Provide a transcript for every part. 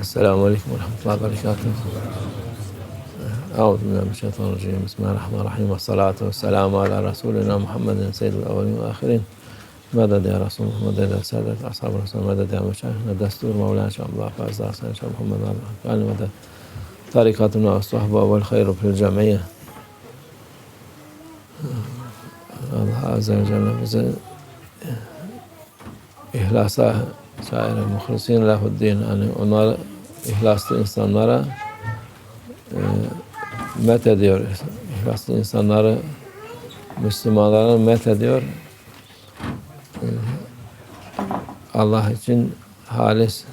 Esselamu Aleyküm ve Rahmetullahi ve Berekatuhu. Euzubillahimineşşeytanirracim. Bismillahirrahmanirrahim. Ve salatu ve selamu ala Resulina Muhammedin seyyidil evvelin ve ahirin. Meded ya Resulullah, meded ya Saadet, Ashab-ı Resulullah, meded ya Meşayihine, destur Mevlana Şah'Allah, Fazla Hasan Şah Muhammed Ali, meded tarikatına ve sahba vel hayru fil cemiyye. Allah Azze ve Celle bize ihlasa şair muhlisin lehuddin, yani onlar ihlaslı insanlara met ediyor. İhlaslı insanları, Müslümanlara met ediyor. Allah için halis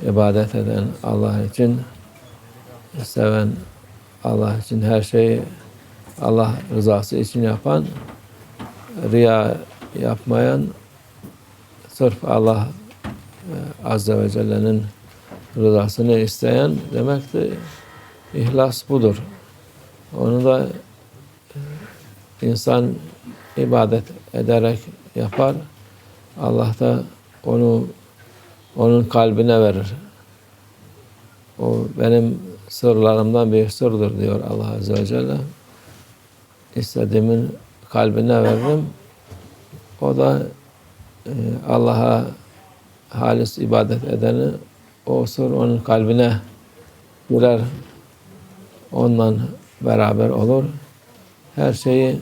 ibadet eden, Allah için seven, Allah için her şeyi Allah rızası için yapan, riya yapmayan, sırf Allah Azze ve Celle'nin rızasını isteyen demektir. İhlas budur. Onu da insan ibadet ederek yapar. Allah da onun kalbine verir. O benim sırlarımdan bir sırdır diyor Allah Azze ve Celle. İstediğimin kalbine veririm. O da Allah'a halis ibadet edeni o sır onun kalbine girer. Ondan beraber olur. Her şeyi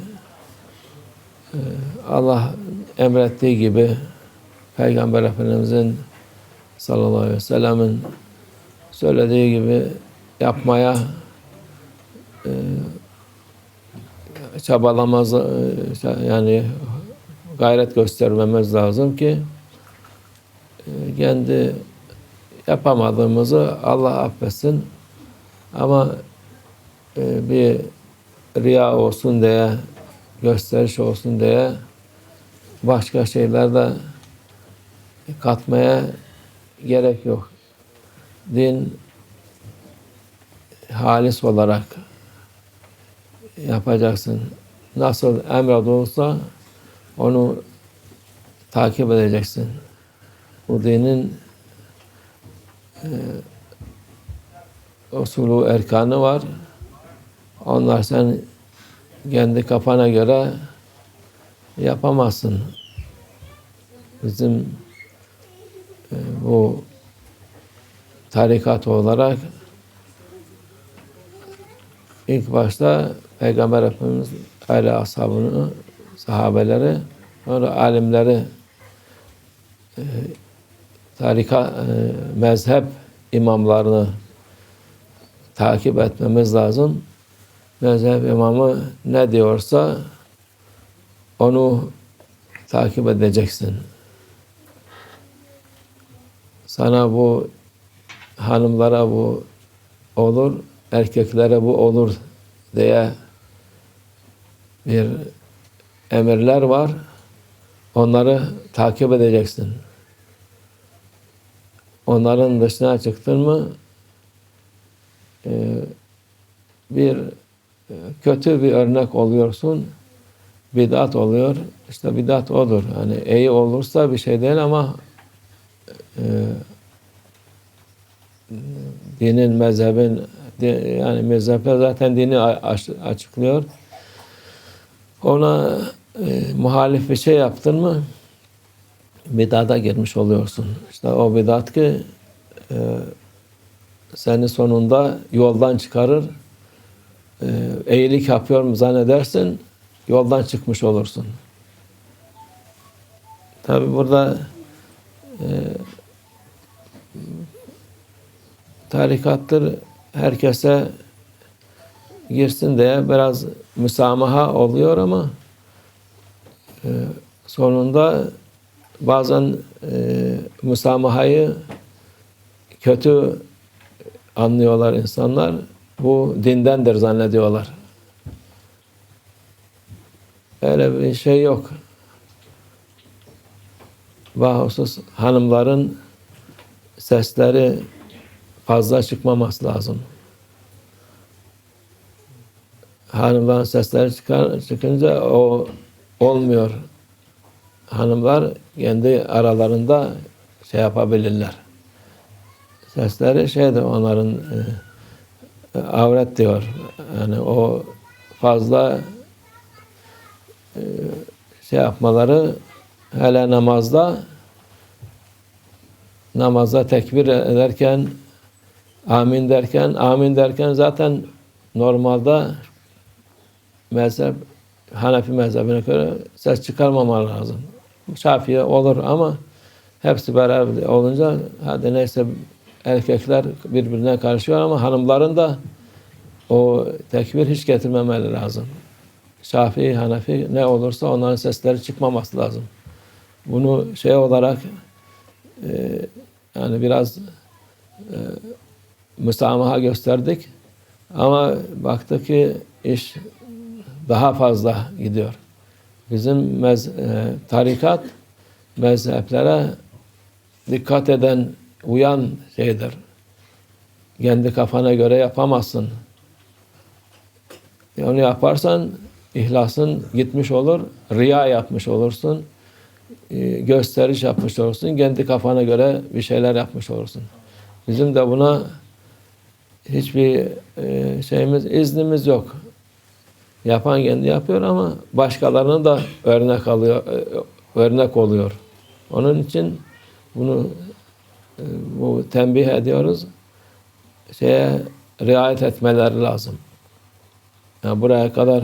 Allah emrettiği gibi Peygamber Efendimizin sallallahu aleyhi ve sellem'in söylediği gibi yapmaya çabalamaz, yani gayret göstermemiz lazım ki kendi yapamadığımızı Allah affetsin. Ama bir riya olsun diye, gösteriş olsun diye başka şeyler de katmaya gerek yok. Din halis olarak yapacaksın. Nasıl emrolunursa onu takip edeceksin. Bu dinin usulü, erkanı var. Onlar sen kendi kafana göre yapamazsın. Bizim bu tarikat olarak ilk başta Peygamber Efendimiz aile ashabını, sahabeleri, sonra alimleri, mezhep imamlarını takip etmemiz lazım. Mezhep imamı ne diyorsa onu takip edeceksin. Sana bu, hanımlara bu olur, erkeklere bu olur diye bir emirler var. Onları takip edeceksin. Onların dışına çıktın mı bir kötü bir örnek oluyorsun. Bid'at oluyor. İşte bid'at odur. Yani iyi olursa bir şey değil ama dinin, mezhebin, yani mezhepler zaten dini açıklıyor. Ona muhalif bir şey yaptın mı bid'ata girmiş oluyorsun. İşte o bid'at ki seni sonunda yoldan çıkarır. İyilik yapıyorum zannedersin, yoldan çıkmış olursun. Tabi burada tarikattır, herkese girsin diye biraz müsamaha oluyor ama sonunda bazen müsamahayı kötü anlıyorlar insanlar. Bu dindendir zannediyorlar. Öyle bir şey yok. Bahusus hanımların sesleri fazla çıkmaması lazım. Hanımların sesleri çıkınca o olmuyor. Hanımlar kendi aralarında şey yapabilirler. sesleri şeydir onların avret diyor. Yani o fazla şey yapmaları, hele namazda tekbir ederken, amin derken zaten normalde Hanefi mezhebine göre ses çıkarmamalı lazım. Şafii olur ama hepsi beraber olunca hadi neyse erkekler birbirine karışıyor ama hanımların da o tekbir hiç getirmemeli lazım. Şafii, Hanefi ne olursa onların sesleri çıkmaması lazım. Bunu şey olarak yani biraz müsamaha gösterdik ama baktık ki iş daha fazla gidiyor. Bizim tarikat mezheplere dikkat eden, uyan şeydir. Kendi kafana göre yapamazsın. Onu yaparsan ihlasın gitmiş olur, riya yapmış olursun, gösteriş yapmış olursun, kendi kafana göre bir şeyler yapmış olursun. Bizim de buna hiçbir iznimiz yok. Yapan kendi yapıyor ama başkalarına da örnek oluyor. Onun için bunu bu tembih ediyoruz. Riayet etmeleri lazım. Yani buraya kadar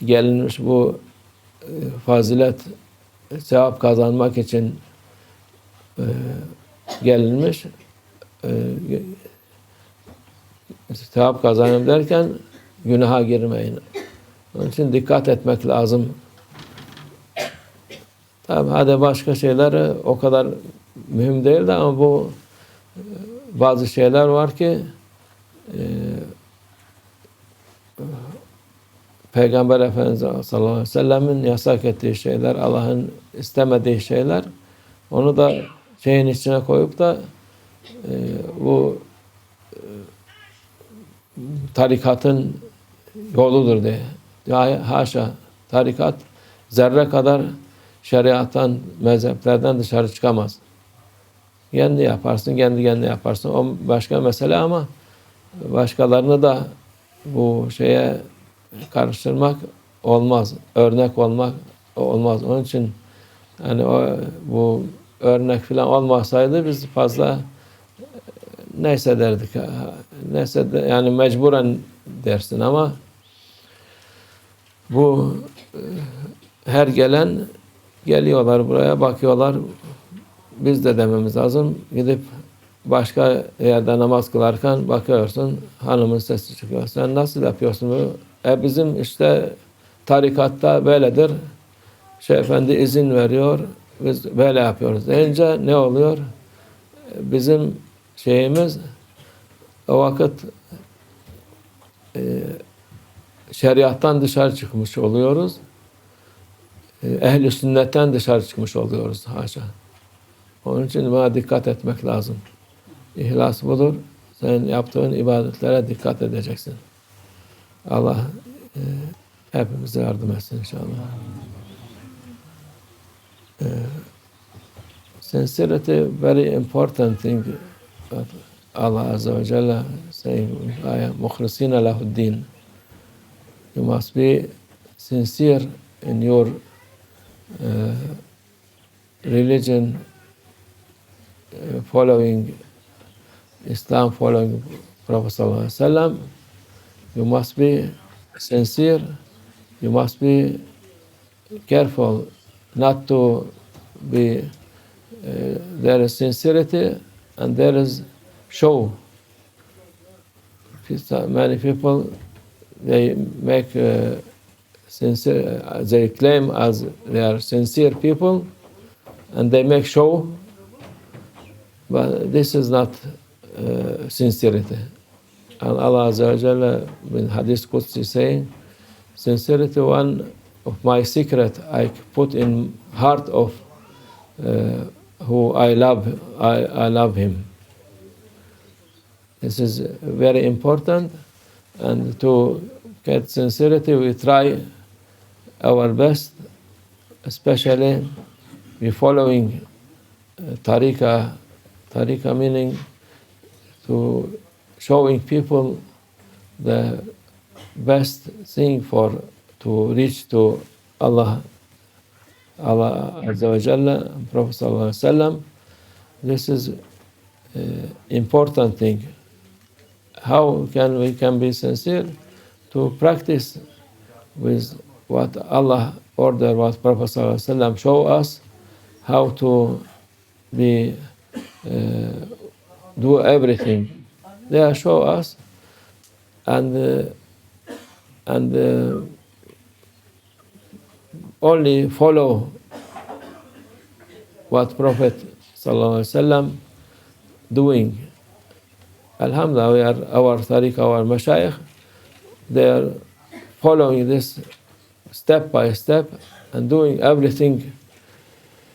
gelinmiş bu fazilet, sevap kazanmak için gelinmiş. Sevap kazanayım derken günaha girmeyin. Onun için dikkat etmek lazım. Tabii hadi başka şeyler o kadar mühim değil de ama bu bazı şeyler var ki Peygamber Efendimiz sallallahu aleyhi ve sellem'in yasak ettiği şeyler, Allah'ın istemediği şeyler, onu da şeyin içine koyup da bu tarikatın yoludur diye. Ya haşa, tarikat zerre kadar şeriattan, mezheplerden dışarı çıkamaz. Kendi yaparsın, kendi yaparsın. O başka mesele ama başkalarını da bu şeye karıştırmak olmaz. Örnek olmak olmaz. Onun için yani bu örnek falan olmasaydı biz fazla neyse derdik. Neyse yani mecburen dersin ama bu her geliyorlar buraya bakıyorlar. Biz de dememiz lazım. Gidip başka yerde namaz kılarken bakıyorsun hanımın sesi çıkıyor. Sen nasıl yapıyorsun bunu? Bizim işte tarikatta böyledir. Şeyh Efendi izin veriyor. Biz böyle yapıyoruz deyince ne oluyor? Bizim şeyimiz o vakit şeriattan dışarı çıkmış oluyoruz. Ehl-i sünnetten dışarı çıkmış oluyoruz haşa. Onun için buna dikkat etmek lazım. İhlas budur. Sen yaptığın ibadetlere dikkat edeceksin. Allah hepimize yardım etsin inşallah. Sincerity, very important thing that Allah Azza wa Jalla saying, mukhlisina lahuddin. You must be sincere in your religion, following Islam, following Prophet sallallahu alaihi wasallam. You must be sincere. You must be careful not to be. There is sincerity and there is show. Many people they make sincere. They claim as they are sincere people, and they make show. But this is not sincerity. And Allah Azza wa Jalla in Hadith Qudsi saying, sincerity, one of my secret I put in heart of who I love. I love him. This is very important, and to get sincerity we try our best, especially we following tariqa meaning to showing people the best thing to reach to Allah Azza wa Jalla, Prophet Sallallahu Alaihi Wasallam. This is important thing. How can we be sincere to practice with what Allah ordered, what Prophet Sallallahu Alaihi Wasallam show us, how to be do everything. They show us, and only follow what Prophet Sallallahu Alaihi Wasallam doing. Alhamdulillah, our tariq, our mashayikh, they are following this step by step and doing everything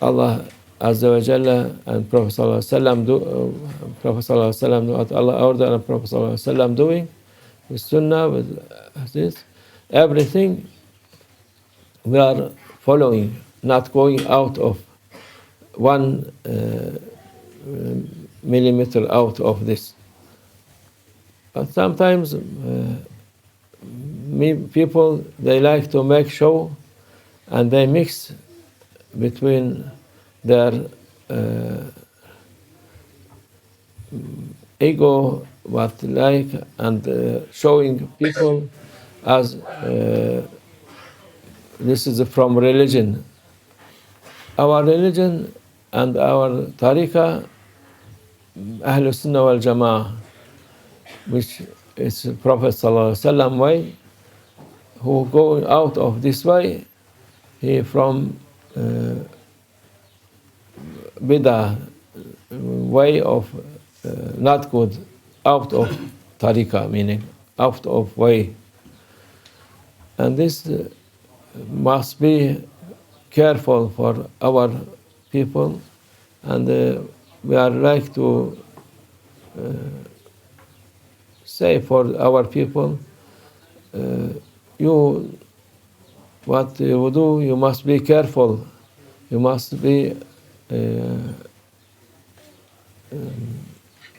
Allah Azza wa Jalla and Prophet Sallallahu Alaihi Wasallam do. Prophet Sallallahu Alaihi Wasallam, what Allah ordered and Prophet Sallallahu Alaihi Wasallam doing with Sunnah, with this, everything we are following, not going out of 1 millimeter out of this. But sometimes people, they like to make show, and they mix between their ego, what like, and showing people as this is from religion. Our religion and our tariqah, Ahlul Sunnah wal Jama'ah, which is Prophet Sallallahu Alaihi Wasallam way, who going out of this way, he from bid'ah, way of not good, out of tariqah, meaning out of way. And this must be careful for our people, and we are like to say for our people, what you do, you must be careful. You must be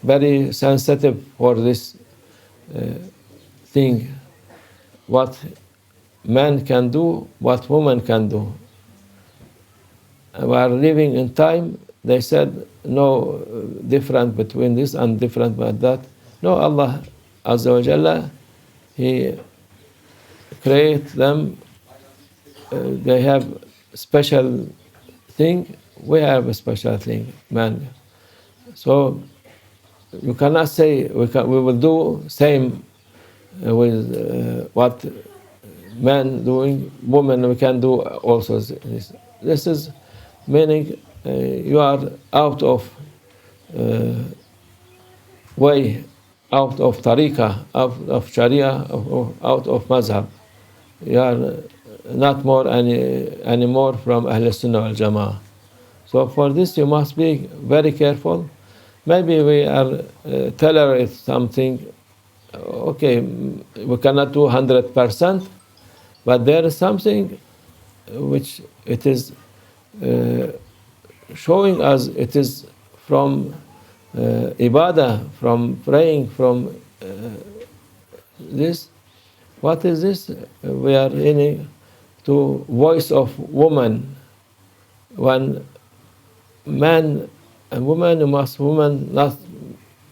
very sensitive for this thing. What man can do, what woman can do. We are living in time, they said, no difference between this and different about that. No, Allah Azza wa Jalla, He create them, they have special thing, we have a special thing, man. So you cannot say we will do same with what men doing, women we can do also this. This is meaning you are out of way, out of tariqah, out of sharia, out of mazhab. You are not more anymore from Ahl Sunnah wal Jama'ah. So for this you must be very careful. Maybe we are tolerate something. Okay, we cannot do 100%, but there is something which it is showing us it is from ibadah, from praying, from this. What is this? We are in to voice of woman. When man and woman not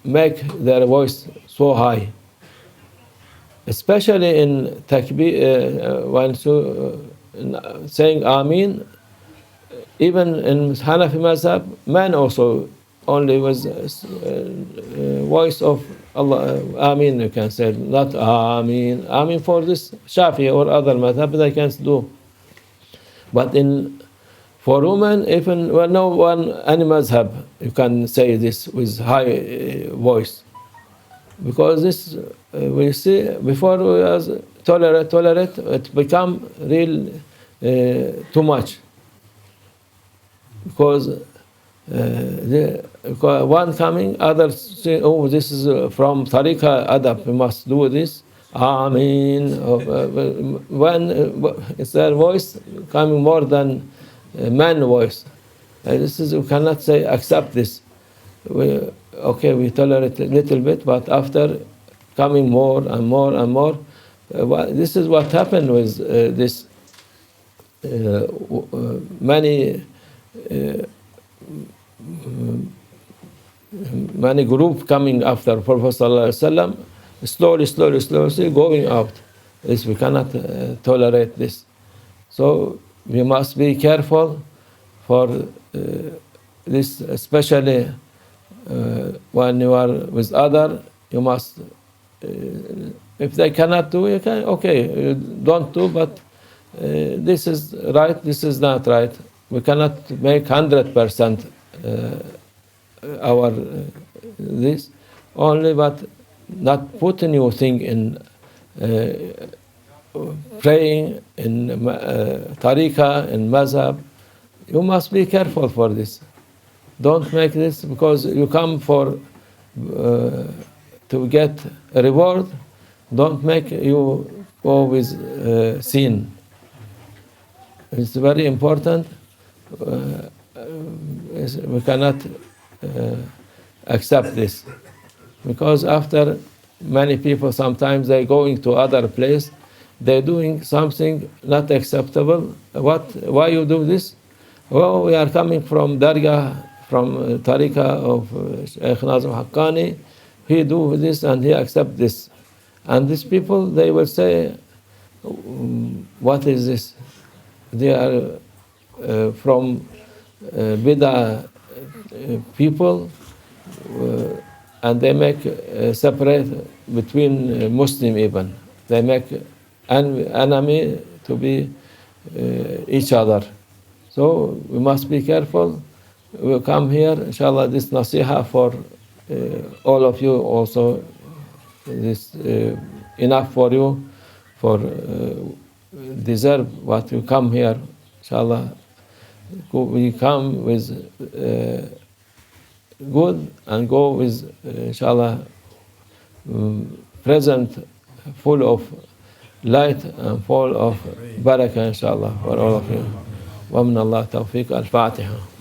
make their voice so high, especially in takbir, when saying Ameen. Even in Hanafi Mazhab, man also only was voice of Allah, Ameen, you can say, not Ameen. Ameen for this Shafi or other Mazhab, they can do. But for women, even no one, any Mazhab, you can say this with high voice. Because this, we see, before we was tolerate, it become real too much. Because one coming, others say, oh, this is from Tariqah Adab, we must do this. Ameen. When it's their voice coming more than man voice. This is, we cannot say accept this. we tolerate a little bit, but after coming more and more and more, this is what happened with this many group coming after Prophet ﷺ, slowly going out. This we cannot tolerate this. So we must be careful for this, especially when you are with other. You must, if they cannot do, you can, okay, don't do, but this is right, this is not right. We cannot make 100% our this only, but not put a new thing in praying in tariqah, in mazhab. You must be careful for this. Don't make this because you come for to get a reward. Don't make you go with sin. It's very important. We cannot accept this, because after many people sometimes they going to other place, they're doing something not acceptable. Why you do this? Well, we are coming from Dargah, from Tariqah of Shaykh Nazim Haqqani. He do this and he accept this. And these people, they will say, what is this? They are from Bid'ah people, and they make separate between Muslim even. They make enemy to be each other. So we must be careful. We'll come here, inshallah, this nasiha for all of you also. This enough for you, for deserve what you come here, inshallah. We come with good and go with, inshallah, present full of light and full of barakah, inshallah, for all of you. ومن الله توفيق. الفاتحة.